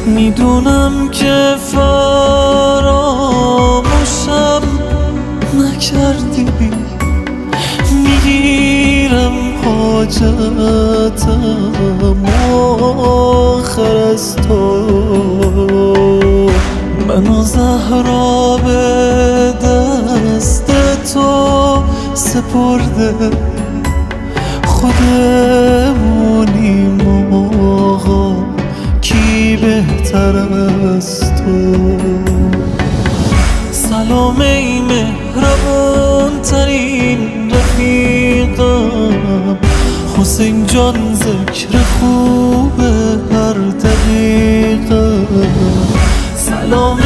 میدونم که فراموشم نکردی، میگیرم حاجتم آخر از تو. منو زهرا به دست تو سپرده، خودمونیم آقا کی بهتر از تو. سلام ای مهربون ترین رفیقم، حسین جان ذکر خوب هر دقیقه. سلام